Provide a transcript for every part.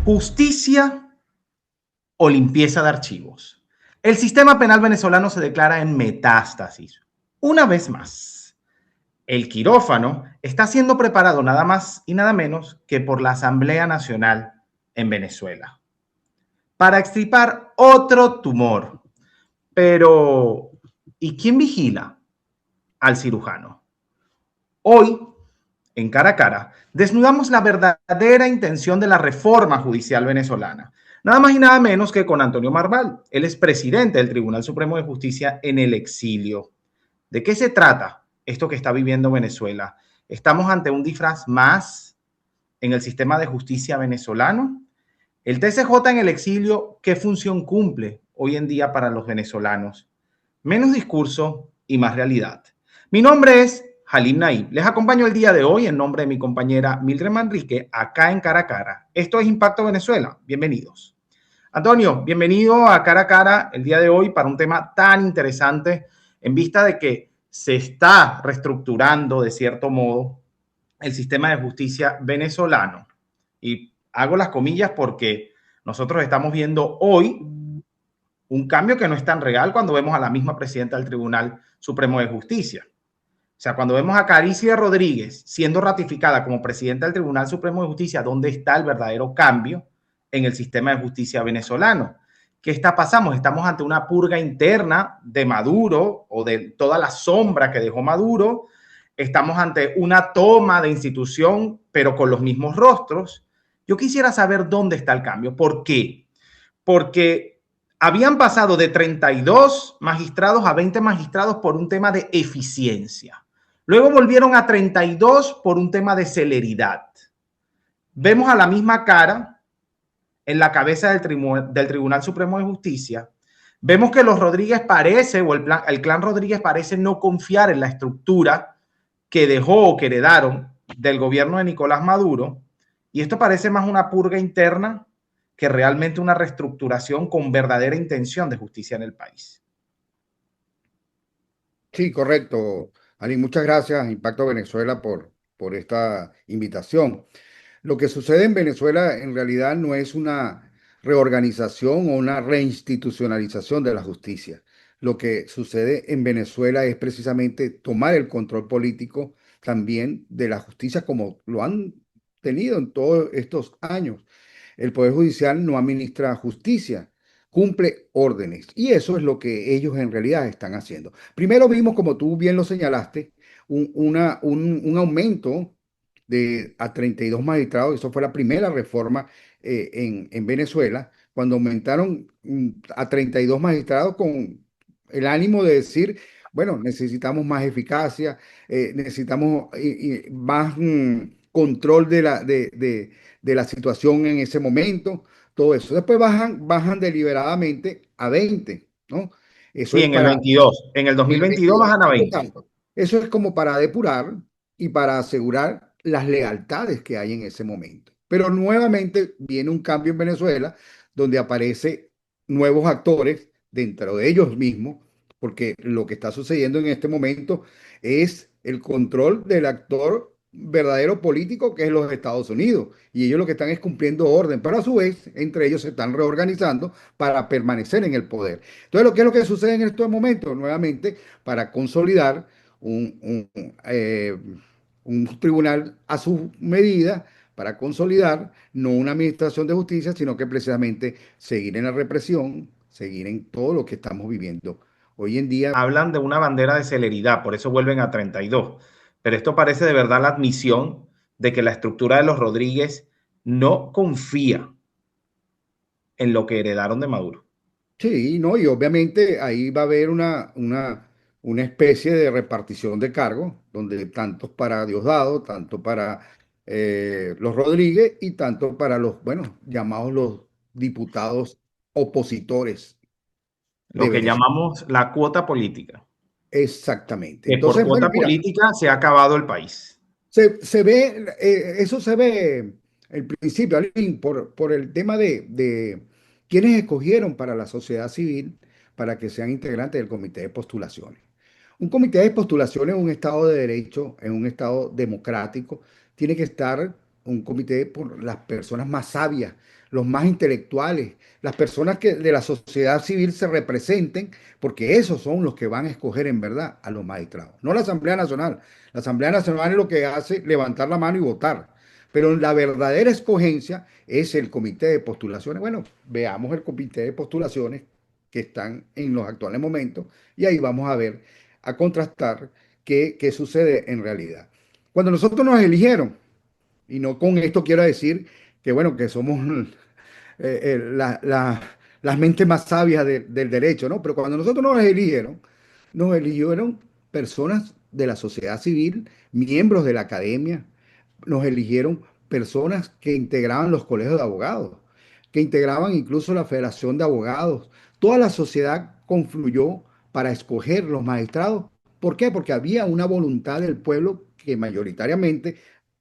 Justicia o limpieza de archivos. El sistema penal venezolano se declara en metástasis. Una vez más, el quirófano está siendo preparado nada más y nada menos que por la Asamblea Nacional en Venezuela para extirpar otro tumor. Pero, ¿y quién vigila al cirujano? Hoy, en Cara a Cara, desnudamos la verdadera intención de la reforma judicial venezolana. Nada más y nada menos que con Antonio Marval. Él es presidente del Tribunal Supremo de Justicia en el exilio. ¿De qué se trata esto que está viviendo Venezuela? ¿Estamos ante un disfraz más en el sistema de justicia venezolano? El TCJ en el exilio, ¿qué función cumple hoy en día para los venezolanos? Menos discurso y más realidad. Mi nombre es Halim Naib. Les acompaño el día de hoy en nombre de mi compañera Mildred Manrique, acá en Cara a Cara. Esto es Impacto Venezuela. Bienvenidos. Antonio, bienvenido a Cara a Cara el día de hoy para un tema tan interesante en vista de que se está reestructurando de cierto modo el sistema de justicia venezolano. Y hago las comillas porque nosotros estamos viendo hoy un cambio que no es tan real cuando vemos a la misma presidenta del Tribunal Supremo de Justicia. O sea, cuando vemos a Caricia Rodríguez siendo ratificada como presidenta del Tribunal Supremo de Justicia, ¿dónde está el verdadero cambio en el sistema de justicia venezolano? ¿Qué está pasando? Estamos ante una purga interna de Maduro o de toda la sombra que dejó Maduro. Estamos ante una toma de institución, pero con los mismos rostros. Yo quisiera saber dónde está el cambio. ¿Por qué? Porque habían pasado de 32 magistrados a 20 magistrados por un tema de eficiencia. Luego volvieron a 32 por un tema de celeridad. Vemos a la misma cara en la cabeza del Tribunal Supremo de Justicia. Vemos que los Rodríguez parece, o el clan Rodríguez parece no confiar en la estructura que dejó o que heredaron del gobierno de Nicolás Maduro. Y esto parece más una purga interna que realmente una reestructuración con verdadera intención de justicia en el país. Sí, correcto. Ali, muchas gracias, Impacto Venezuela, por esta invitación. Lo que sucede en Venezuela en realidad no es una reorganización o una reinstitucionalización de la justicia. Lo que sucede en Venezuela es precisamente tomar el control político también de la justicia como lo han tenido en todos estos años. El Poder Judicial no administra justicia, cumple órdenes. Y eso es lo que ellos en realidad están haciendo. Primero vimos, como tú bien lo señalaste, un aumento a 32 magistrados. Eso fue la primera reforma en Venezuela, cuando aumentaron a 32 magistrados con el ánimo de decir, bueno, necesitamos más eficacia, necesitamos más control de la situación en ese momento, todo eso. Después bajan deliberadamente a 20, ¿no? Eso Sí, es en el para 22. En el en el 2022 22. bajan a 20. Exacto. Eso es como para depurar y para asegurar las lealtades que hay en ese momento. Pero nuevamente viene un cambio en Venezuela donde aparecen nuevos actores dentro de ellos mismos, porque lo que está sucediendo en este momento es el control del actor verdadero político que es los Estados Unidos. Y ellos lo que están es cumpliendo orden, pero a su vez entre ellos se están reorganizando para permanecer en el poder. Entonces, ¿qué es lo que sucede en estos momentos? Nuevamente, para consolidar un, un tribunal a su medida, para consolidar no una administración de justicia, sino que precisamente seguir en la represión, seguir en todo lo que estamos viviendo hoy en día. Hablan de una bandera de celeridad, por eso vuelven a 32. Pero esto parece de verdad la admisión de que la estructura de los Rodríguez no confía en lo que heredaron de Maduro. Sí, ¿no? Y obviamente ahí va a haber una especie de repartición de cargos, donde tanto para Diosdado, tanto para los Rodríguez y tanto para los, bueno, llamados los diputados opositores Lo de que Venezuela. llamamos la cuota política. Exactamente. Que por Entonces, bueno, cuota mira, política se ha acabado el país. se ve, eso se ve el principio, Alvin, por el tema de quienes escogieron para la sociedad civil para que sean integrantes del comité de postulaciones. Un comité de postulaciones en un Estado de Derecho, en un Estado democrático, tiene que estar un comité por las personas más sabias, los más intelectuales, las personas que de la sociedad civil se representen, porque esos son los que van a escoger en verdad a los magistrados, no la Asamblea Nacional. La Asamblea Nacional es lo que hace levantar la mano y votar, pero la verdadera escogencia es el comité de postulaciones. Bueno, veamos el comité de postulaciones que están en los actuales momentos y ahí vamos a ver, a contrastar qué sucede en realidad. Cuando nosotros nos eligieron, y no con esto quiero decir que, bueno, que somos las mentes más sabias del derecho, ¿no? Pero cuando nosotros nos eligieron personas de la sociedad civil, miembros de la academia, nos eligieron personas que integraban los colegios de abogados, que integraban incluso la Federación de Abogados. Toda la sociedad confluyó para escoger los magistrados. ¿Por qué? Porque había una voluntad del pueblo que mayoritariamente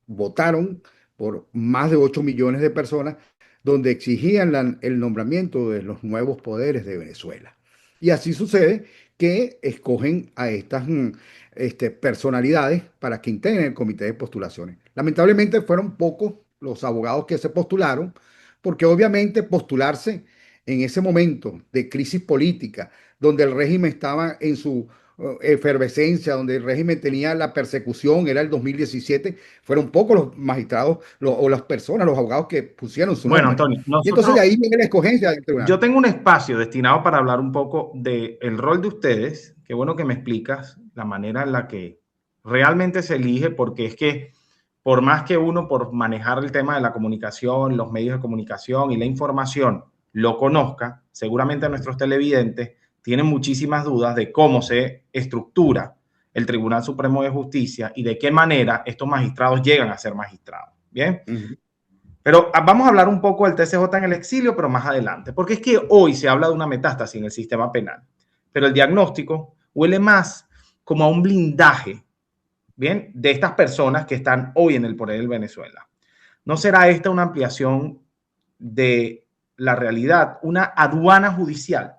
votaron por más de 8 millones de personas, donde exigían el nombramiento de los nuevos poderes de Venezuela. Y así sucede que escogen a estas personalidades para que integren el comité de postulaciones. Lamentablemente fueron pocos los abogados que se postularon, porque obviamente postularse en ese momento de crisis política, donde el régimen estaba en su efervescencia, donde el régimen tenía la persecución, era el 2017, fueron pocos los magistrados o las personas, los abogados que pusieron su Bueno, nombre. Antonio, Y entonces de nosotros, ahí viene la escogencia del yo tribunal. tengo un espacio destinado para hablar un poco del rol de ustedes. Qué bueno que me explicas la manera en la que realmente se elige, porque es que por más que uno, por manejar el tema de la comunicación, los medios de comunicación y la información, lo conozca, seguramente nuestros televidentes tienen muchísimas dudas de cómo se estructura el Tribunal Supremo de Justicia y de qué manera estos magistrados llegan a ser magistrados. Bien. Uh -huh. Pero vamos a hablar un poco del TCJ en el exilio, pero más adelante, porque es que hoy se habla de una metástasis en el sistema penal, pero el diagnóstico huele más como a un blindaje, ¿bien? De estas personas que están hoy en el poder de Venezuela. ¿No será esta una ampliación de la realidad, una aduana judicial,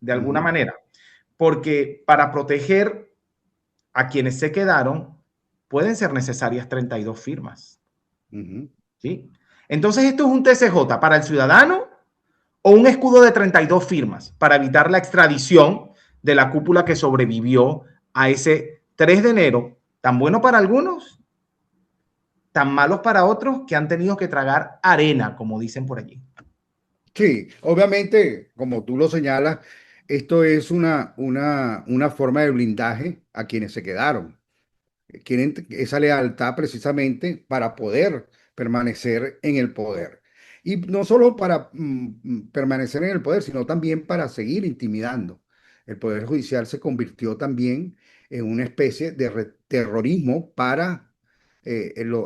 de Uh alguna -huh. manera? Porque para proteger a quienes se quedaron, pueden ser necesarias 32 firmas, Uh -huh. ¿sí? Entonces, ¿esto es un TCJ para el ciudadano o un escudo de 32 firmas para evitar la extradición de la cúpula que sobrevivió a ese 3 de enero, tan bueno para algunos, tan malos para otros, que han tenido que tragar arena, como dicen por allí? Sí, obviamente, como tú lo señalas, esto es una forma de blindaje a quienes se quedaron. Quieren esa lealtad precisamente para poder permanecer en el poder. Y no solo para permanecer en el poder, sino también para seguir intimidando. El Poder Judicial se convirtió también en una especie de terrorismo para el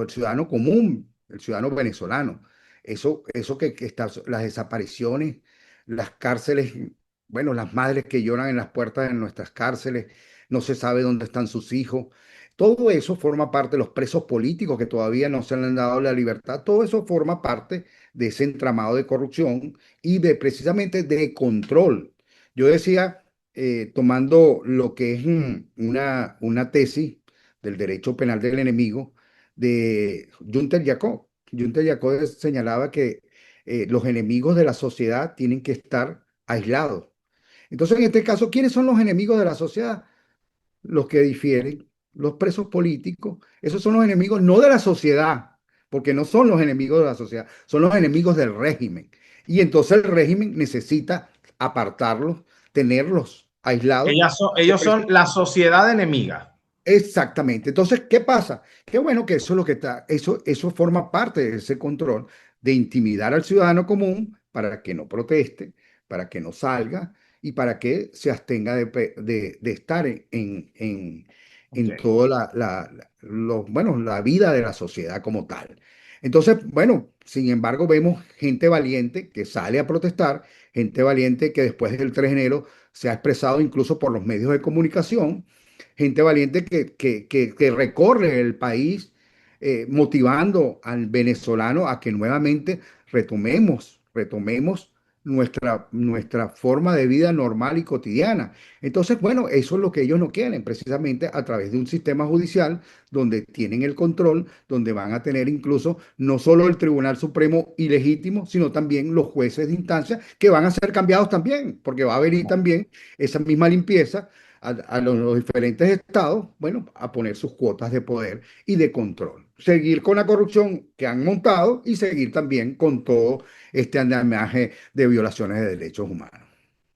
ciudadano común, el ciudadano venezolano. Eso que está, las desapariciones, las cárceles, bueno, las madres que lloran en las puertas de nuestras cárceles, no se sabe dónde están sus hijos. Todo eso forma parte de los presos políticos que todavía no se le han dado la libertad. Todo eso forma parte de ese entramado de corrupción y de precisamente de control. Yo decía, tomando lo que es una tesis del derecho penal del enemigo de Junter Jacob. Junter Jacob señalaba que los enemigos de la sociedad tienen que estar aislados. Entonces, en este caso, ¿quiénes son los enemigos de la sociedad? Los que difieren, los presos políticos, esos son los enemigos no de la sociedad, porque no son los enemigos de la sociedad, son los enemigos del régimen. Y entonces el régimen necesita apartarlos, tenerlos aislados. Ellos son la sociedad enemiga. Exactamente. Entonces, ¿qué pasa? Qué bueno que eso es lo que está, eso forma parte de ese control de intimidar al ciudadano común para que no proteste, para que no salga y para que se abstenga de estar en Okay. toda bueno, la vida de la sociedad como tal. Entonces, bueno, sin embargo, vemos gente valiente que sale a protestar, gente valiente que después del 3 de enero se ha expresado incluso por los medios de comunicación, gente valiente que recorre el país motivando al venezolano a que nuevamente retomemos nuestra forma de vida normal y cotidiana. Entonces, bueno, eso es lo que ellos no quieren, precisamente a través de un sistema judicial donde tienen el control, donde van a tener incluso no solo el Tribunal Supremo ilegítimo, sino también los jueces de instancia que van a ser cambiados también, porque va a haber también esa misma limpieza a los diferentes estados, bueno, a poner sus cuotas de poder y de control. Seguir con la corrupción que han montado y seguir también con todo este andamiaje de violaciones de derechos humanos.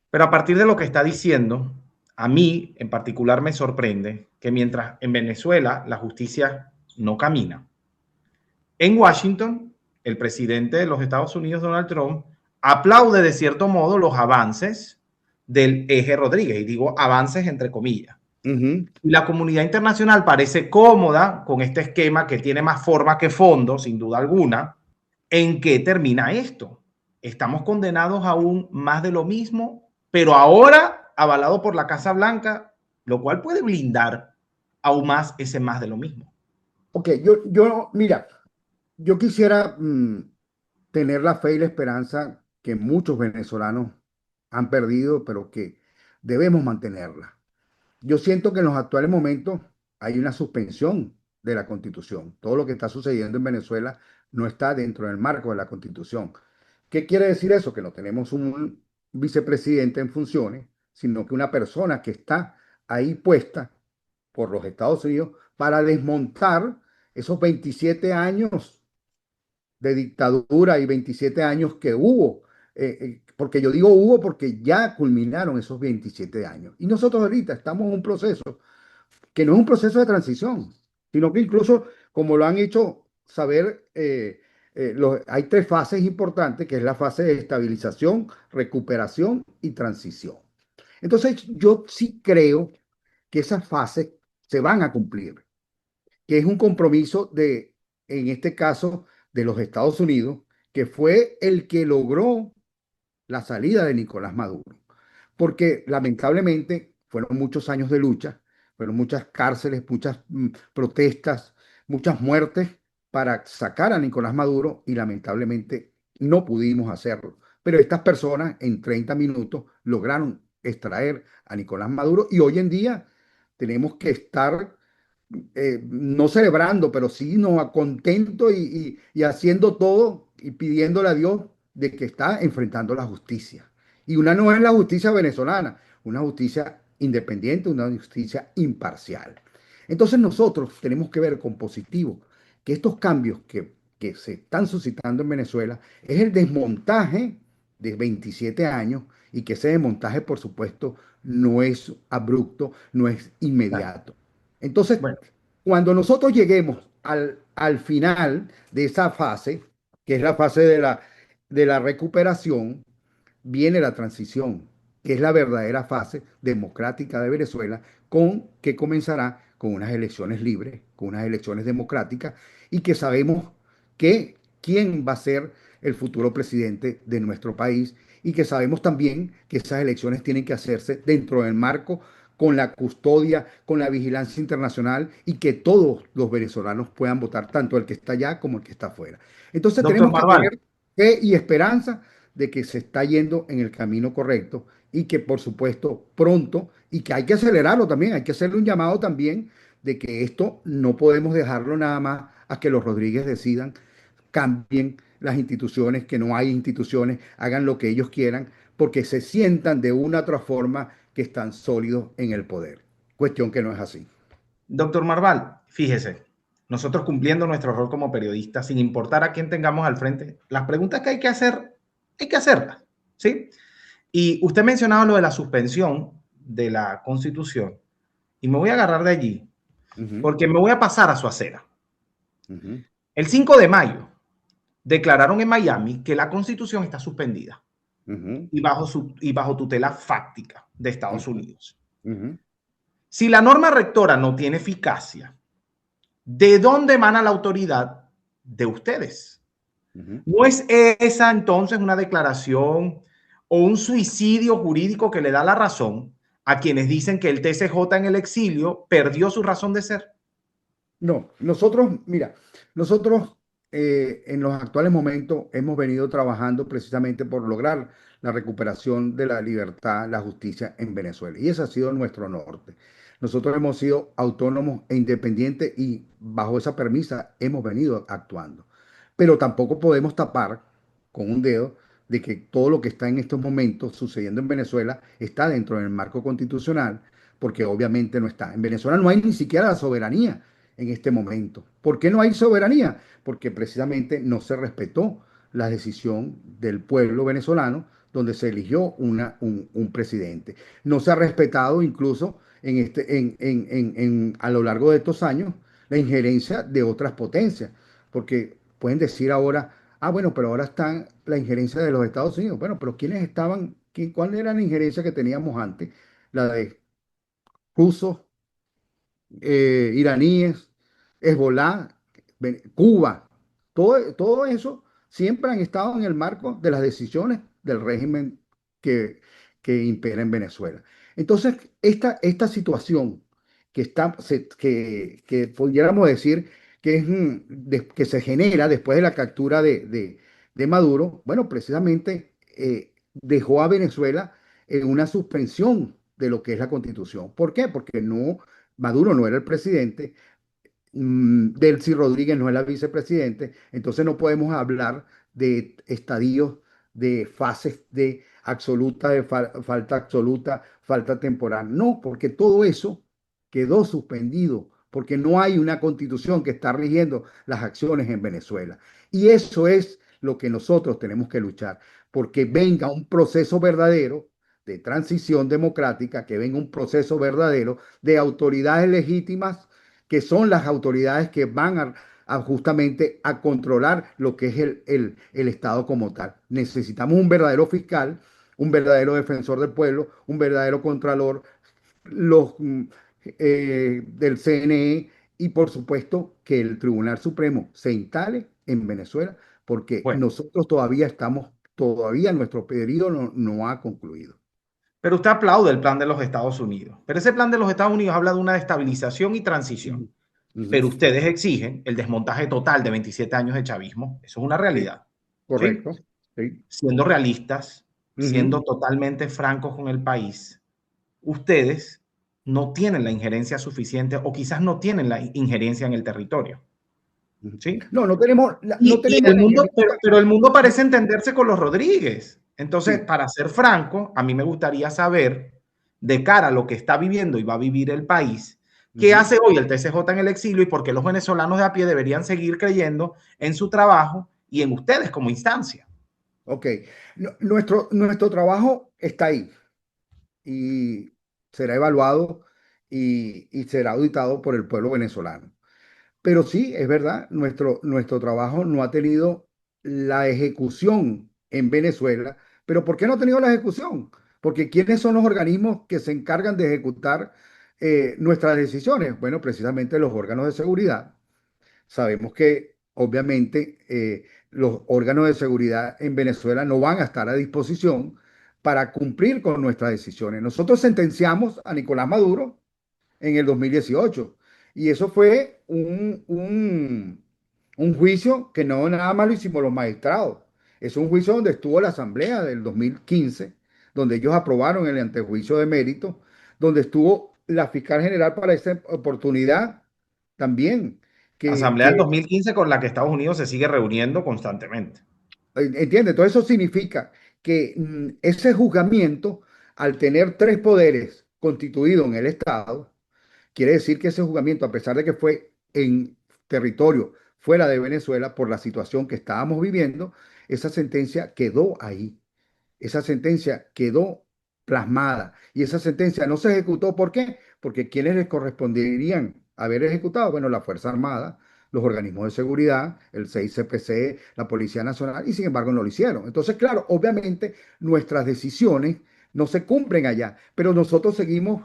Pero a partir de lo que está diciendo, a mí en particular me sorprende que mientras en Venezuela la justicia no camina, en Washington el presidente de los Estados Unidos, Donald Trump, aplaude de cierto modo los avances del eje Rodríguez, y digo avances entre comillas. Ujú. Y la comunidad internacional parece cómoda con este esquema que tiene más forma que fondo, sin duda alguna. ¿En qué termina esto? Estamos condenados a aún más de lo mismo, pero ahora avalado por la Casa Blanca, lo cual puede blindar aún más ese más de lo mismo. Ok, mira, yo quisiera tener la fe y la esperanza que muchos venezolanos han perdido, pero que debemos mantenerla. Yo siento que en los actuales momentos hay una suspensión de la Constitución. Todo lo que está sucediendo en Venezuela no está dentro del marco de la Constitución. ¿Qué quiere decir eso? Que no tenemos un vicepresidente en funciones, sino que una persona que está ahí puesta por los Estados Unidos para desmontar esos 27 años de dictadura y 27 años que hubo. Porque yo digo hubo porque ya culminaron esos 27 años. Y nosotros ahorita estamos en un proceso que no es un proceso de transición, sino que incluso, como lo han hecho saber, hay tres fases importantes, que es la fase de estabilización, recuperación y transición. Entonces, yo sí creo que esas fases se van a cumplir, que es un compromiso en este caso, de los Estados Unidos, que fue el que logró la salida de Nicolás Maduro, porque lamentablemente fueron muchos años de lucha, fueron muchas cárceles, muchas protestas, muchas muertes para sacar a Nicolás Maduro y lamentablemente no pudimos hacerlo. Pero estas personas en 30 minutos lograron extraer a Nicolás Maduro y hoy en día tenemos que estar no celebrando, pero sí no, contento y haciendo todo y pidiéndole a Dios de que está enfrentando la justicia. Y una no es la justicia venezolana, una justicia independiente, una justicia imparcial. Entonces nosotros tenemos que ver con positivo que estos cambios que se están suscitando en Venezuela es el desmontaje de 27 años y que ese desmontaje, por supuesto, no es abrupto, no es inmediato. Entonces, Bueno, cuando nosotros lleguemos al final de esa fase, que es la fase de la recuperación, viene la transición, que es la verdadera fase democrática de Venezuela, que comenzará con unas elecciones libres, con unas elecciones democráticas, y que sabemos que quién va a ser el futuro presidente de nuestro país, y que sabemos también que esas elecciones tienen que hacerse dentro del marco con la custodia, con la vigilancia internacional y que todos los venezolanos puedan votar, tanto el que está allá como el que está afuera. Entonces doctor tenemos que Marval, tener fe y esperanza de que se está yendo en el camino correcto y que por supuesto pronto, y que hay que acelerarlo también, hay que hacerle un llamado también de que esto no podemos dejarlo nada más a que los Rodríguez decidan, cambien las instituciones, que no hay instituciones, hagan lo que ellos quieran, porque se sientan de una u otra forma que están sólidos en el poder. Cuestión que no es así. doctor Marval, fíjese, nosotros cumpliendo nuestro rol como periodistas, sin importar a quién tengamos al frente, las preguntas que hay que hacerlas, ¿sí? Y usted mencionaba lo de la suspensión de la Constitución, y me voy a agarrar de allí, Uh -huh, porque me voy a pasar a su acera. uh -huh, El 5 de mayo declararon en Miami que la Constitución está suspendida uh -huh, y bajo tutela fáctica de uh Estados -huh, Unidos. uh -huh. Si la norma rectora no tiene eficacia, ¿de dónde emana la autoridad? De ustedes. Uh -huh. ¿No es esa entonces una declaración o un suicidio jurídico que le da la razón a quienes dicen que el TCJ en el exilio perdió su razón de ser? No, nosotros, mira, nosotros en los actuales momentos hemos venido trabajando precisamente por lograr la recuperación de la libertad, la justicia en Venezuela. Y ese ha sido nuestro norte. Nosotros hemos sido autónomos e independientes y bajo esa premisa hemos venido actuando. Pero tampoco podemos tapar con un dedo de que todo lo que está en estos momentos sucediendo en Venezuela está dentro del marco constitucional, porque obviamente no está. En Venezuela no hay ni siquiera la soberanía en este momento. ¿Por qué no hay soberanía? Porque precisamente no se respetó la decisión del pueblo venezolano donde se eligió un presidente. No se ha respetado incluso a lo largo de estos años la injerencia de otras potencias, porque pueden decir ahora, ah, bueno, pero ahora está la injerencia de los Estados Unidos. Bueno, pero ¿quiénes estaban? ¿Cuál era la injerencia que teníamos antes? La de rusos, iraníes, Hezbolá, Cuba, todo eso siempre han estado en el marco de las decisiones del régimen que, que impera en Venezuela. Entonces, esta situación que pudiéramos decir que, que se genera después de la captura de Maduro, bueno, precisamente dejó a Venezuela en una suspensión de lo que es la constitución. ¿Por qué? Porque Maduro no era el presidente, Delcy Rodríguez no es la vicepresidente, entonces no podemos hablar de estadios, de fases de absoluta, falta absoluta, falta temporal. No, porque todo eso quedó suspendido, porque no hay una constitución que está rigiendo las acciones en Venezuela. Y eso es lo que nosotros tenemos que luchar, porque venga un proceso verdadero de transición democrática, que venga un proceso verdadero de autoridades legítimas que son las autoridades que van justamente a controlar lo que es el Estado como tal. Necesitamos un verdadero fiscal, un verdadero defensor del pueblo, un verdadero contralor, los del CNE y por supuesto que el Tribunal Supremo se instale en Venezuela porque Bueno, nosotros todavía nuestro periodo no ha concluido. pero usted aplaude el plan de los Estados Unidos. Pero ese plan de los Estados Unidos habla de una estabilización y transición. Ujú, ujú. Pero ustedes exigen el desmontaje total de 27 años de chavismo. Eso es una Sí, realidad. ¿Sí? correcto. Sí. Siendo realistas, Ujú. siendo totalmente francos con el país, ustedes no tienen la injerencia suficiente o quizás no tienen la injerencia en el territorio. Ujú. ¿Sí? No, no Y tenemos el la mundo, injerencia. pero el mundo parece entenderse con los Rodríguez. Entonces, Sí. para ser franco, a mí me gustaría saber, de cara a lo que está viviendo y va a vivir el país, qué Ujú. hace hoy el TCJ en el exilio y por qué los venezolanos de a pie deberían seguir creyendo en su trabajo y en ustedes como instancia. Ok. Nuestro trabajo está ahí y será evaluado y será auditado por el pueblo venezolano. Pero sí, es verdad, nuestro trabajo no ha tenido la ejecución en Venezuela. ¿Pero por qué no ha tenido la ejecución? Porque ¿quiénes son los organismos que se encargan de ejecutar nuestras decisiones? Bueno, precisamente los órganos de seguridad. Sabemos que obviamente los órganos de seguridad en Venezuela no van a estar a disposición para cumplir con nuestras decisiones. Nosotros sentenciamos a Nicolás Maduro en el 2018 y eso fue un juicio que no nada más lo hicimos los magistrados. Es un juicio donde estuvo la Asamblea del 2015, donde ellos aprobaron el antejuicio de mérito, donde estuvo la fiscal general para esa oportunidad también Asamblea del que 2015 con la que Estados Unidos se sigue reuniendo constantemente. ¿entiende? Todo eso significa que ese juzgamiento, al tener tres poderes constituidos en el Estado, quiere decir que ese juzgamiento, a pesar de que fue en territorio fuera de Venezuela por la situación que estábamos viviendo, esa sentencia quedó ahí. Esa sentencia quedó plasmada y esa sentencia no se ejecutó. ¿Por qué? Porque ¿quiénes les corresponderían haber ejecutado? Bueno, la Fuerza Armada, los organismos de seguridad, el 6CPC, la Policía Nacional, y sin embargo no lo hicieron. Entonces, claro, obviamente nuestras decisiones no se cumplen allá, pero nosotros seguimos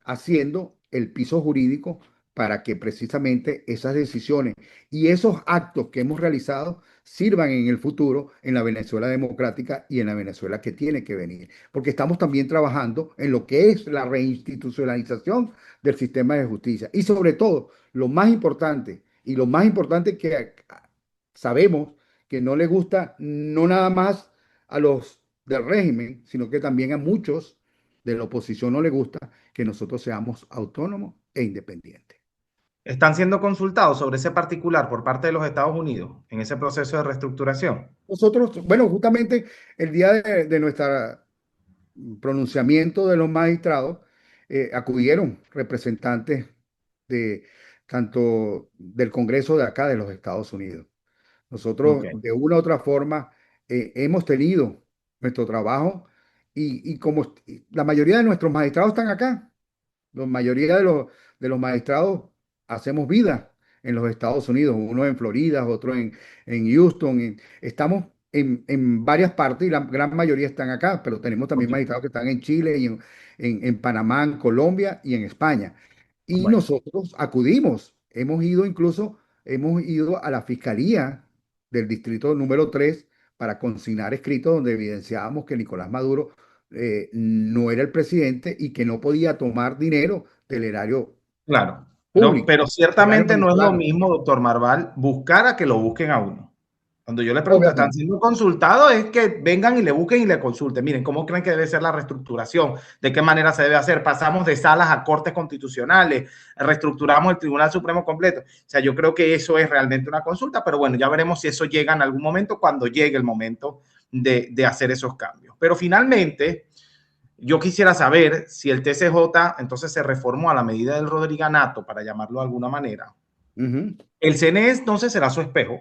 haciendo el piso jurídico para que precisamente esas decisiones y esos actos que hemos realizado sirvan en el futuro en la Venezuela democrática y en la Venezuela que tiene que venir. Porque estamos también trabajando en lo que es la reinstitucionalización del sistema de justicia. Y sobre todo, lo más importante, y lo más importante que sabemos que no le gusta no nada más a los del régimen, sino que también a muchos de la oposición no le gusta que nosotros seamos autónomos e independientes. ¿Están siendo consultados sobre ese particular por parte de los Estados Unidos en ese proceso de reestructuración? Nosotros, bueno, justamente el día de nuestro pronunciamiento de los magistrados, acudieron representantes de tanto del Congreso de acá de los Estados Unidos. Ok, Nosotros, de una u otra forma, hemos tenido nuestro trabajo y como la mayoría de nuestros magistrados están acá, la mayoría de los magistrados hacemos vida en los Estados Unidos, uno en Florida, otro en Houston. Estamos en varias partes y la gran mayoría están acá, pero tenemos también ok. magistrados que están en Chile y en Panamá, en Colombia y en España. Y Bueno, nosotros acudimos, hemos ido a la Fiscalía del Distrito número 3 para consignar escritos donde evidenciábamos que Nicolás Maduro no era el presidente y que no podía tomar dinero del erario claro. No, público, pero del erario ciertamente no es lo venezolano. mismo, doctor Marval, buscar a que lo busquen a uno. Cuando yo le pregunto, ¿están Obviamente. siendo consultados? Es que vengan y le busquen y le consulten. Miren, ¿cómo creen que debe ser la reestructuración? ¿De qué manera se debe hacer? Pasamos de salas a cortes constitucionales, reestructuramos el Tribunal Supremo completo. O sea, yo creo que eso es realmente una consulta, pero bueno, ya veremos si eso llega en algún momento, cuando llegue el momento de hacer esos cambios. Pero finalmente, yo quisiera saber si el TCJ entonces se reformó a la medida del Rodriganato, para llamarlo de alguna manera. Ujú. El CNE entonces será su espejo.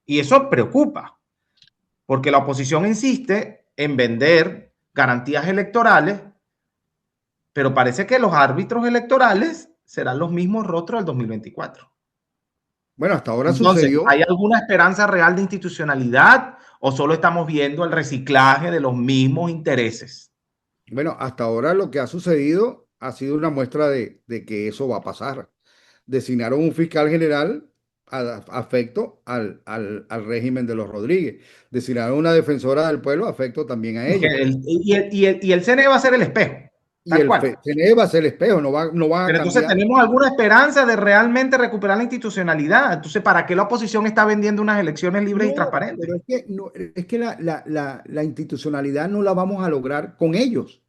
Y eso preocupa, porque la oposición insiste en vender garantías electorales, pero parece que los árbitros electorales serán los mismos rostros del 2024. Bueno, hasta ahora Entonces, sucedió. ¿hay alguna esperanza real de institucionalidad o solo estamos viendo el reciclaje de los mismos intereses? Bueno, hasta ahora lo que ha sucedido ha sido una muestra de que eso va a pasar. Designaron un fiscal general afecto al régimen de los Rodríguez. Designaron una defensora del pueblo afecto también a ellos. Y el CNE va a ser el espejo, Y tal el cual. CNE va a ser el espejo, no va a Pero entonces cambiar. tenemos alguna esperanza de realmente recuperar la institucionalidad. Entonces, ¿para qué la oposición está vendiendo unas elecciones libres y No, pero transparentes? es que, no, es que la institucionalidad no la vamos a lograr con ellos.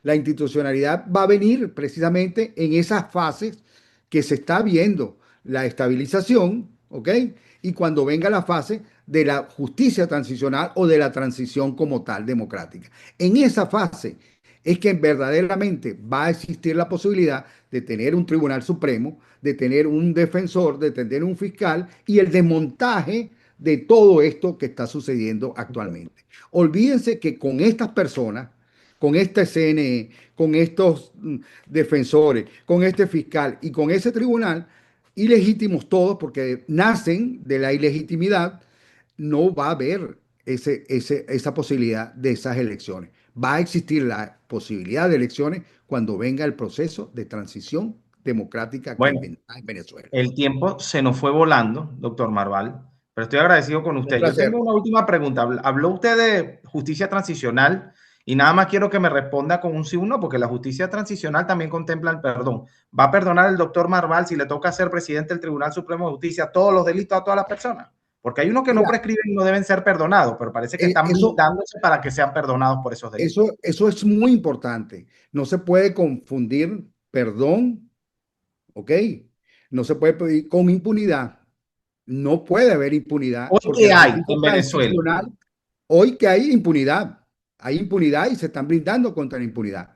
La institucionalidad va a venir precisamente en esas fases que se está viendo la estabilización, ¿ok? Y cuando venga la fase de la justicia transicional o de la transición como tal democrática. En esa fase es que verdaderamente va a existir la posibilidad de tener un tribunal supremo, de tener un defensor, de tener un fiscal y el desmontaje de todo esto que está sucediendo actualmente. Olvídense que con estas personas, con este CNE, con estos defensores, con este fiscal y con ese tribunal, ilegítimos todos porque nacen de la ilegitimidad, no va a haber esa posibilidad de esas elecciones. Va a existir la posibilidad de elecciones cuando venga el proceso de transición democrática que Bueno, hay en Venezuela. el tiempo se nos fue volando, doctor Marval, pero estoy agradecido con Un usted. Yo tengo placer. una última pregunta. Habló usted de justicia transicional y nada más quiero que me responda con un sí o un no, porque la justicia transicional también contempla el perdón. ¿Va a perdonar el doctor Marval si le toca ser presidente del Tribunal Supremo de Justicia todos los delitos a todas las personas? Porque hay unos que no Mira, prescriben y no deben ser perdonados, pero parece que están eso, blindándose para que sean perdonados por esos delitos. eso es muy importante. No se puede confundir perdón, ¿ok? No se puede pedir con impunidad. No puede haber impunidad Hoy porque que la hay justicia en Venezuela, transicional, hoy que hay impunidad y se están brindando contra la impunidad.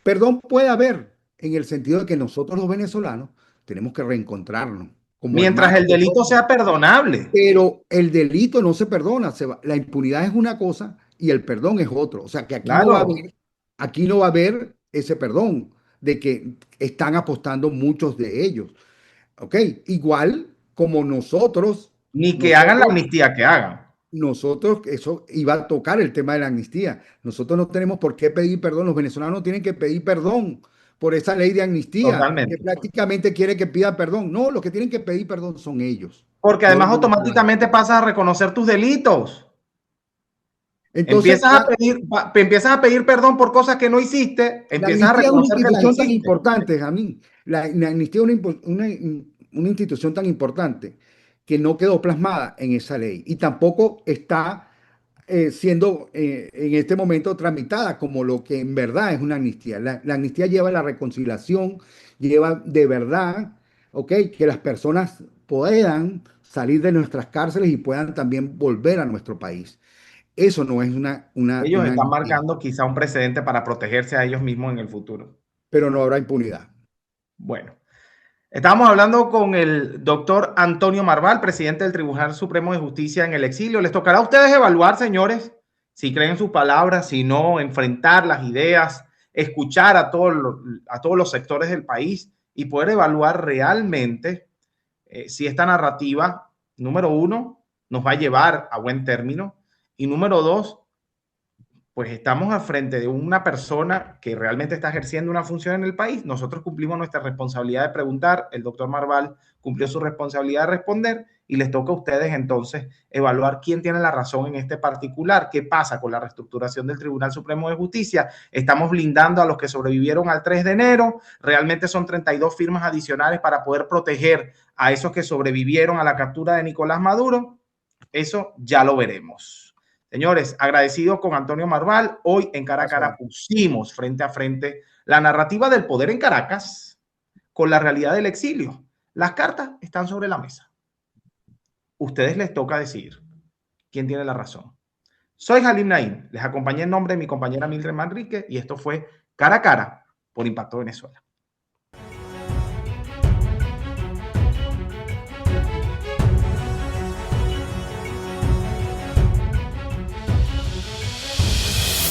Perdón puede haber en el sentido de que nosotros los venezolanos tenemos que reencontrarnos como mientras hermanos el de delito todos. sea perdonable. Pero el delito no se perdona, la impunidad es una cosa y el perdón es otro. O sea que Claro, aquí no va a haber ese perdón de que están apostando muchos de ellos. ¿Ok? Igual como ni que hagan la nosotros, amnistía que hagan. eso iba a tocar el tema de la amnistía. Nosotros no tenemos por qué pedir perdón. Los venezolanos no tienen que pedir perdón por esa ley de amnistía que Totalmente. prácticamente quiere que pida perdón. No, los que tienen que pedir perdón son ellos, Porque no los además venezolanos. automáticamente pasas a reconocer tus delitos. Entonces, Empiezas a pedir perdón por cosas que no hiciste, la empiezas a amnistía es una reconocer que las institución tan hiciste. importante, Jamín. La amnistía es una institución tan importante que no quedó plasmada en esa ley y tampoco está siendo en este momento tramitada como lo que en verdad es una amnistía. La amnistía lleva a la reconciliación, lleva de verdad, ¿ok? Que las personas puedan salir de nuestras cárceles y puedan también volver a nuestro país. Eso no es Ellos una están amnistía, marcando quizá un precedente para protegerse a ellos mismos en el futuro. pero no habrá impunidad. Bueno, estábamos hablando con el doctor Antonio Marval, presidente del Tribunal Supremo de Justicia en el exilio. Les tocará a ustedes evaluar, señores, si creen en sus palabras, si no, enfrentar las ideas, escuchar a todos los sectores del país y poder evaluar realmente si esta narrativa, número uno, nos va a llevar a buen término y número dos, pues estamos al frente de una persona que realmente está ejerciendo una función en el país. Nosotros cumplimos nuestra responsabilidad de preguntar, el doctor Marval cumplió su responsabilidad de responder y les toca a ustedes entonces evaluar quién tiene la razón en este particular, qué pasa con la reestructuración del Tribunal Supremo de Justicia. Estamos blindando a los que sobrevivieron al 3 de enero, realmente son 32 firmas adicionales para poder proteger a esos que sobrevivieron a la captura de Nicolás Maduro. Eso ya lo veremos. Señores, agradecido con Antonio Marval. Hoy en Cara a Gracias, Cara pusimos frente a frente la narrativa del poder en Caracas con la realidad del exilio. Las cartas están sobre la mesa. Ustedes les toca decidir quién tiene la razón. Soy Halim Naim. Les acompañé en nombre de mi compañera Mildred Manrique y esto fue Cara a Cara por Impacto Venezuela.